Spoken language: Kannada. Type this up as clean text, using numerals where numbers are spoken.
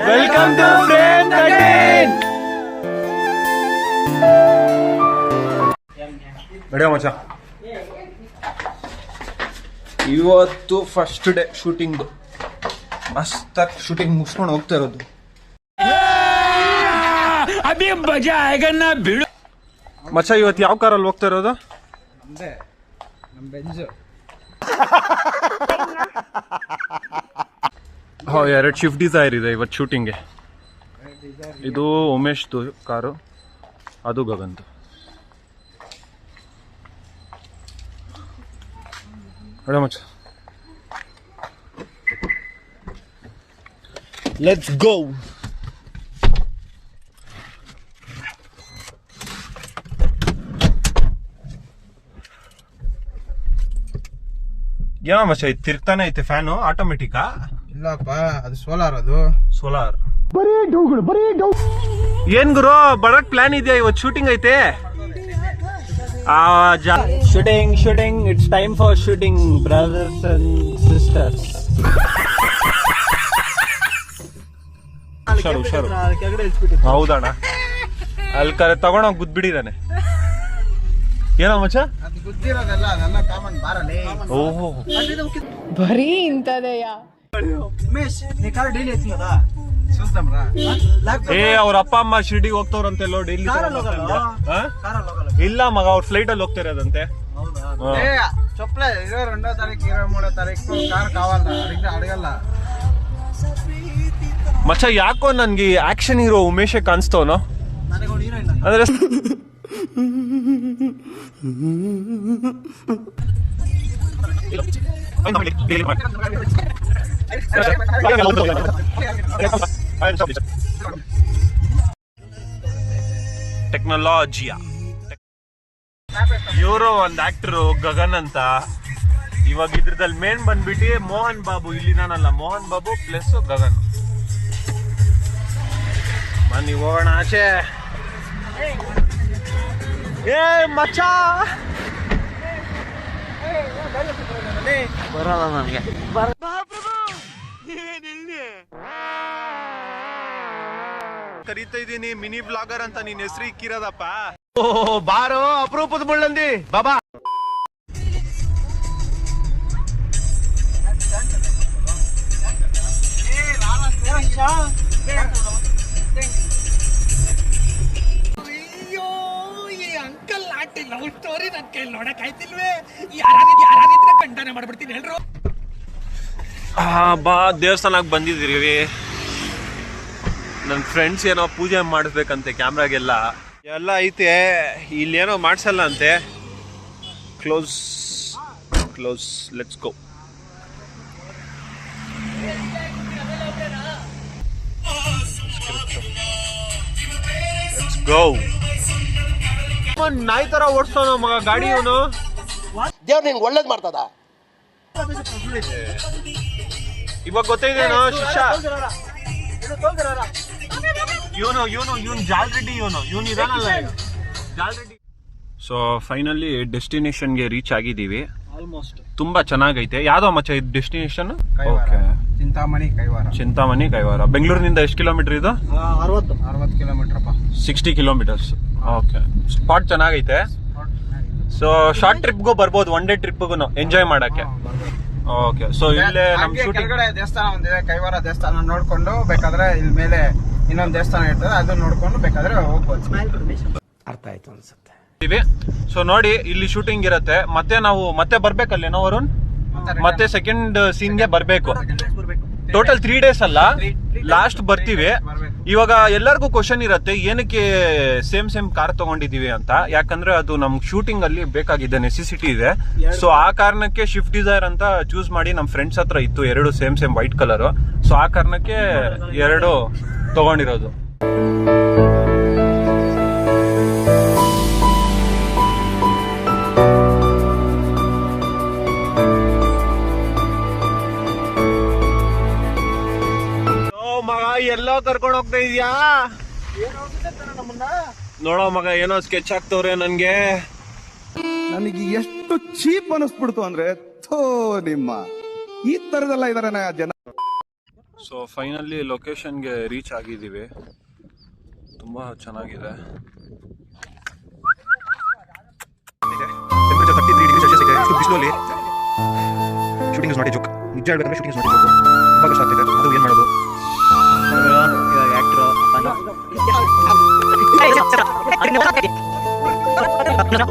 Welcome to frame 13. ನಡೆಯ ಮಚ್ಚ, ಇವತ್ತು ಫಸ್ಟ್ ಡೇ ಶೂಟಿಂಗ್. ಮಸ್ತಾಗಿ ಶೂಟಿಂಗ್ ಮುಗಿಸ್ಕೊಂಡು ಹೋಗ್ತಾ ಇರೋದು. ಅಭಿ ಮಜಾ ಆಯೇಗಾ ನಾ ಬಿಡು. ಮಚ್ಚ, ಇವತ್ತು ಯಾವ ಕಾರಲ್ಲಿ ಹೋಗ್ತಾ ಇರೋದು? ಎರಡು ಶಿಫ್ಟ್ ಡಿಸೈರ್ ಇದೆ ಇವತ್ತು ಶೂಟಿಂಗ್ಗೆ. ಇದು ಉಮೇಶ್ದು ಕಾರು, ಅದು ಗಗನ್ದು. ಅಡ ಮಚ್ಚ, ಲೆಟ್ಸ್ ಗೋ. ಏನೋ ಮಚ್ಚ, ಇದು ತಿರ್ತಾನೆ ಐತೆ ಫ್ಯಾನು. ಆಟೋಮೆಟಿಕಾ? ಇಲ್ಲಪ್ಪ, ಅದು ಸೋಲಾರ್. ಅದು ಸೋಲಾರ್. ಏನ್ ಗುರು, ಬರಕ್ ಪ್ಲಾನ್ ಇದೆಯಾ? ಇವತ್ತು ಶೂಟಿಂಗ್ ಐತೆ. Shooting it's time for shooting brothers and sisters. ಹುಷಾರು. ಹೌದಣ್ಣ, ಅಲ್ಲಿ ತಗೊಂಡೋಗಿ ಗುದ್ಬಿಟ್ಟಿದ್ದಾನೆ. ಏನೋ ಮಚ್ಚ, ಅದು ಗುದ್ದಿರೋದಲ್ಲ, ಅದೆಲ್ಲ ಕಾಮನ್ ಬಾರಲೇ. ಓಹೋ, ಬರೀ ಇಂತದೆಯಾ? ಅವ್ರ ಅಪ್ಪ ಅಮ್ಮ ಶಿರ್ಡಿಗೆ ಹೋಗ್ತವ್ರಂತೆಲ್ಲೋ ಡೈಲಿ. ಇಲ್ಲ ಮಗ, ಅವ್ರ ಫ್ಲೈಟ್ ಅಲ್ಲಿ ಹೋಗ್ತಾ ಇರೋದಂತೆ. ಚೊಪ್ಲೆ 22వ తారీఖు 23వ తారీఖు ಕಾರ್ ಕಾವಲ್ಲ, ಅಡಗಲ್ಲ. ಮಚ್ಚ, ಯಾಕೋ ನನ್ಗೆ ಆಕ್ಷನ್ ಹೀರೋ ಉಮೇಶೇ ಕಾಣಿಸ್ತವನು. ಅಂದ್ರೆ ಟೆಕ್ನಾಲಜಿಯ ಇವರು ಒಂದ್ ಆಕ್ಟರ್ ಗಗನ್ ಅಂತ. ಇವಾಗ ಇದ್ರದಲ್ಲಿ ಮೇನ್ ಬಂದ್ಬಿಟ್ಟು ಮೋಹನ್ ಬಾಬು. ಇಲ್ಲಿ ನಾನಲ್ಲ, ಮೋಹನ್ ಬಾಬು ಪ್ಲಸ್ ಗಗನ್. ಬನ್ನಿ ಹೋಗೋಣ ಆಚೆ. ಏ ಮಚ್ಚ, ಬರಲ್ಲ ನನಗೆ. ಕರೀತಾ ಇದ್ದೀನಿ ಮಿನಿ ಬ್ಲಾಗರ್ ಅಂತ. ನಿನ್ ಹೆಸರು ಇಕ್ಕಿರೋದಪ್ಪ. ಓಹ್, ಬಾರೋ ಅಪರೂಪದ ಮುಳ್ಳಂದಿ ಬಾಬಾ. ಅಯ್ಯೋ, ಈ ಅಂಕಲ್ ಆಂಟಿ ಲವ್ ಸ್ಟೋರಿ ನನ್ ಕೈ ನೋಡಕ್ ಆಯ್ತಿಲ್ವೇ? ಯಾರಾಗಿದ್ರೆ ಖಂಡನೆ ಮಾಡ್ಬಿಡ್ತೀನಿ ಎಲ್ರು. ಬಾ, ದೇವಸ್ಥಾನಕ್ಕೆ ಬಂದಿದ್ದೀರಿ. ನನ್ನ ಫ್ರೆಂಡ್ಸ್ ಏನೋ ಪೂಜೆ ಮಾಡಿಸ್ಬೇಕಂತೆ. ಕ್ಯಾಮ್ರಾಗೆಲ್ಲ ಎಲ್ಲ ಐತೆ, ಇಲ್ಲೇನೋ ಮಾಡ್ಸಲ್ಲ ಅಂತೆ. Close, let's go. ನಾಯಿ ತರ ಓಡಿಸ್ತಾನ ಮಗ ಗಾಡಿ. ಇವನು ದೇವ್ರು ನಿನ್ಗೆ ಒಳ್ಳೇದ್ ಮಾಡ್ತದ. ಇವಾಗ ಗೊತ್ತೈದೇನೋ ಶಿಷ್ಯ. ಇವನು ಜಾಲ್ ರೆಡ್ಡಿ. ಇವನು ಇದಾನಲ್ಲ, ಜಾಲ್ ರೆಡ್ಡಿ. ಸೊ ಫೈನಲಿ ಡೆಸ್ಟಿನೇಷನ್ಗೆ ರೀಚ್ ಆಗಿದ್ದೀವಿ. ಆಲ್ಮೋಸ್ಟ್ ತುಂಬಾ ಚೆನ್ನಾಗೈತೆ. ಯಾವ್ದೋ ಮಚ್ಚ ಇದು ಡೆಸ್ಟಿನೇಷನ್? ಚಿಂತಾಮಣಿ ಕೈವಾರ. ಬೆಂಗಳೂರಿನಿಂದ ಎಷ್ಟು ಕಿಲೋಮೀಟರ್ ಇದು? 60 ಕಿಲೋಮೀಟರ್. 60 ಕಿಲೋಮೀಟರ್ಸ್. ಓಕೆ, ಸ್ಪಾಟ್ ಚೆನ್ನಾಗೈತೆ. ಸೊ ಶಾರ್ಟ್ ಟ್ರಿಪ್ಗೂ ಬರ್ಬೋದು, ಒನ್ ಡೇ ಟ್ರಿಪ್ಗೂ ಎಂಜಾಯ್ ಮಾಡಕ್ಕೆ. ಓಕೆ, ಸೊ ಇಲ್ಲೇ ನಮ್ ಶೂಟಿಂಗ್ ದೇವಸ್ಥಾನ ಒಂದಿದೆ, ಕೈವಾರ ದೇವಸ್ಥಾನ ನೋಡ್ಕೊಂಡು ಬೇಕಾದ್ರೆ ಇಲ್ಲಿ ಮೇಲೆ ಇನ್ನೊಂದು ದೇವಸ್ಥಾನ ಇರ್ತದೆ, ಅದು ನೋಡ್ಕೊಂಡು ಬೇಕಾದ್ರೆ ಹೋಗ್ಬೋದು. ಅರ್ಥ ಆಯ್ತು ಅನ್ಸುತ್ತೆ. ಸೊ ನೋಡಿ, ಇಲ್ಲಿ ಶೂಟಿಂಗ್ ಇರತ್ತೆ. ಮತ್ತೆ ನಾವು ಮತ್ತೆ ಬರ್ಬೇಕಲ್ಲೇನೋ ವರುಣ್? ಮತ್ತೆ ಸೆಕೆಂಡ್ ಸೀನ್ಗೆ ಬರ್ಬೇಕು. ಟೋಟಲ್ 3 days ಅಲ್ಲ, ಲಾಸ್ಟ್ ಬರ್ತೀವಿ. ಇವಾಗ ಎಲ್ಲರಿಗೂ ಕ್ವಶನ್ ಇರತ್ತೆ, ಏನಕ್ಕೆ ಸೇಮ್ ಕಾರ್ ತಗೊಂಡಿದೀವಿ ಅಂತ. ಯಾಕಂದ್ರೆ ಅದು ನಮ್ ಶೂಟಿಂಗ್ ಅಲ್ಲಿ ಬೇಕಾಗಿದೆ, ನೆಸೆಸಿಟಿ ಇದೆ. ಸೊ ಆ ಕಾರಣಕ್ಕೆ ಶಿಫ್ಟ್ ಡಿಸೈರ್ ಅಂತ ಚೂಸ್ ಮಾಡಿ. ನಮ್ ಫ್ರೆಂಡ್ಸ್ ಹತ್ರ ಇತ್ತು 2 ಸೇಮ್ ವೈಟ್ ಕಲರ್. ಸೊ ಆ ಕಾರಣಕ್ಕೆ 2 ತಗೊಂಡಿರೋದು. ಎಲ್ಲೋ ಕರ್ಕೊಂಡು ಹೋಗ್ತಾ ಇದೀಯಾ? ನೋಡೋ ಮಗ ಏನೋ ಸ್ಕೆಚ್ ಹಾಕ್ತವ್ರೆ ನನ್ಗೆ. ನನಗೆ ಎಷ್ಟು ಚೀಪ್ ಅನಿಸ್ಬಿಡ್ತು ಅಂದ್ರೆ ಥೋ ನಿಮ್ಮ ಈ ತರದೆಲ್ಲ ಇದಾರೆ ಜನ. ಸೊ ಫೈನಲಿ ಲೊಕೇಶನ್ಗೆ ರೀಚ್ ಆಗಿದ್ದೀವಿ. ತುಂಬಾ ಚೆನ್ನಾಗಿದೆ. ಟೆಂಪರೇಚರ್ 33 ಡಿಗ್ರಿ ಸೆಲ್ಸಿಯಸ್ ಇದೆ. ಇಷ್ಟು ಬಿಸಿಲಲ್ಲಿ shooting is not A joke. ನಿಜ ಹೇಳ್ಬೇಕಂದ್ರೆ shooting is not A joke. ತುಂಬಾ ಕಷ್ಟ ಆಗ್ತಿದೆ. ಅದು ಏನು ಮಾಡೋದು? ಇವಾಗ ಆಕ್ಟರ್